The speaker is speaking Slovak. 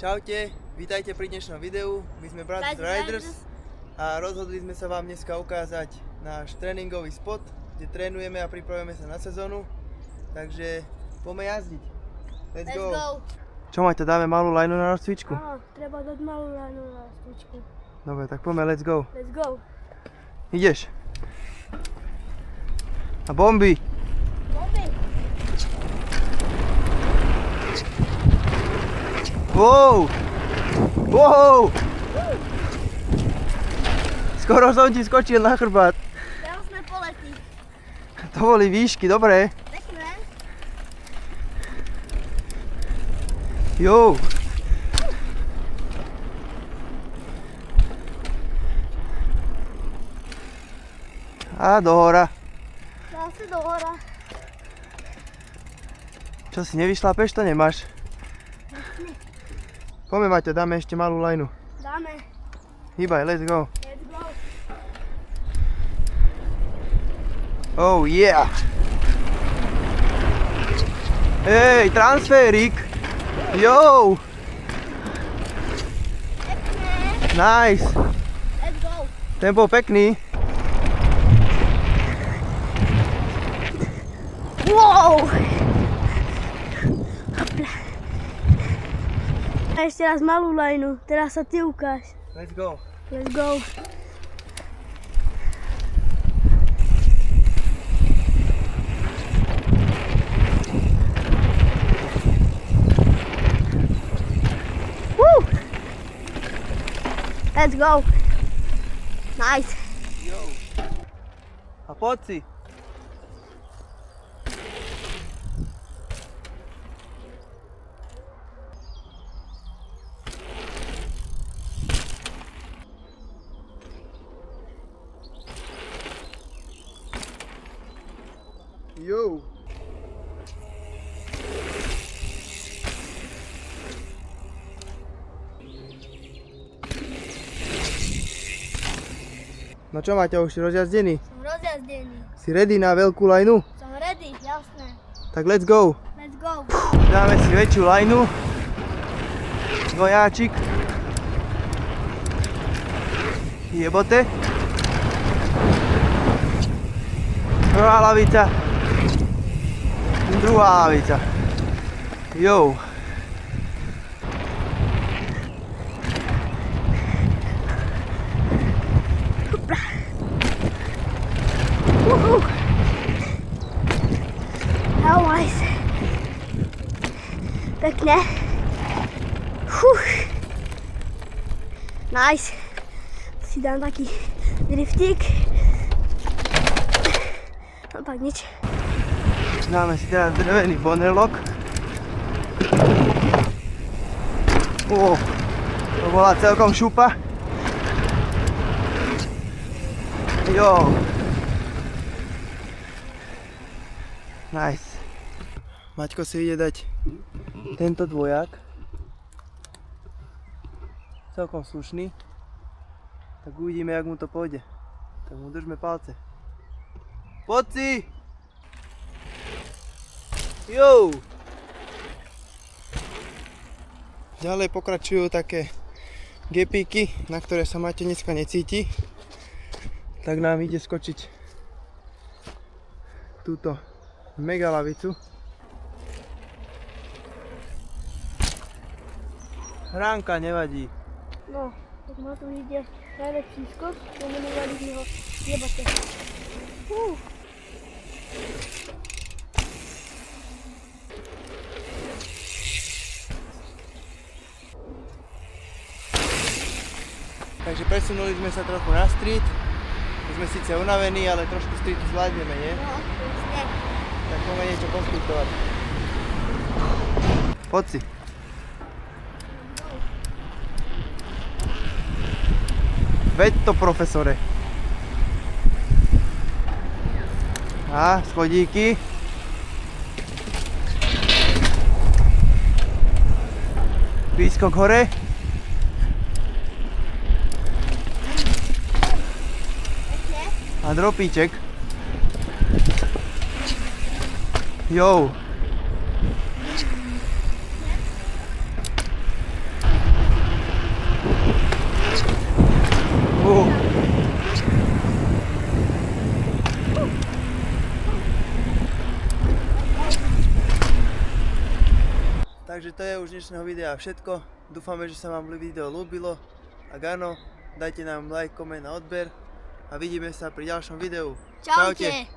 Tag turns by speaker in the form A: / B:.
A: Čaute, vítajte pri dnešnom videu. My sme Brothers Riders a rozhodli sme sa vám dneska ukázať náš tréningový spot, kde trénujeme a pripravujeme sa na sezónu. Takže poďme jazdiť. Let's go. Čo Maťo, dáme malú lajnu na rozcvičku?
B: Áno, treba dať malú lajnu na rozcvičku.
A: Dobre, tak poďme, let's go.
B: Let's go.
A: Ideš. A bomby.
B: Bomby.
A: Wow! Wow! Skoro som ti skočil na chrbát.
B: Krásne polety.
A: To boli výšky, dobré.
B: Pekné.
A: Jo! A do hora.
B: Zase do hora.
A: Čo si nevyšlapeš, to nemáš. Poďme Maťo, dáme ešte malú lajnu.
B: Dáme.
A: Hýbaj, let's go.
B: Let's go.
A: Oh yeah! Hej, transferík! Jo!
B: Pekné.
A: Nice!
B: Let's go.
A: Ten bol pekný.
B: Wow! A ešte raz malú lajnu. Teraz sa ty ukáž.
A: Let's go.
B: Let's go. Woo! Let's go. Nice.
A: Jo. A poď si. Jo. No čo Maťo, už si rozjazdený?
B: Som rozjazdený.
A: Si ready na veľkú lajnu?
B: Som ready, jasné.
A: Tak let's go.
B: Let's go.
A: Dáme si väčšiu lajnu. Dvojáčik. Jebote. Prvá lavica. Druhá lavica. Jo.
B: Nice. Pekne. Nice. Si dám taký driftík. No tak nič.
A: Dáme si teraz drevený bonerlock. To bola celkom šupa. Jo. Nice. Maťko si ide dať tento dvojak. Celkom slušný. Tak uvidíme, jak mu to pôjde. Tak mu držme palce. Poď si! Jo! Ďalej pokračujú také gepíky, na ktoré sa Maťo dneska necíti. Tak nám ide skočiť túto mega lavicu. Ránka nevadí.
B: No, tak ma tu ide najväčší skok, to menovali z neho jebate.
A: Takže presunuli sme sa trochu na street. Sme síce unavení, ale trošku streetu zvládneme, nie?
B: No, jasne.
A: Tak poďme niečo poskutovať. Poď si. Veď to, profesore. A, schodíky. Výskok hore. A dropíček. Jo. Takže to je už dnešného videa všetko. Dúfame, že sa vám video ľúbilo. Ak áno, dajte nám like, koment a odber a vidíme sa pri ďalšom videu.
B: Čaute.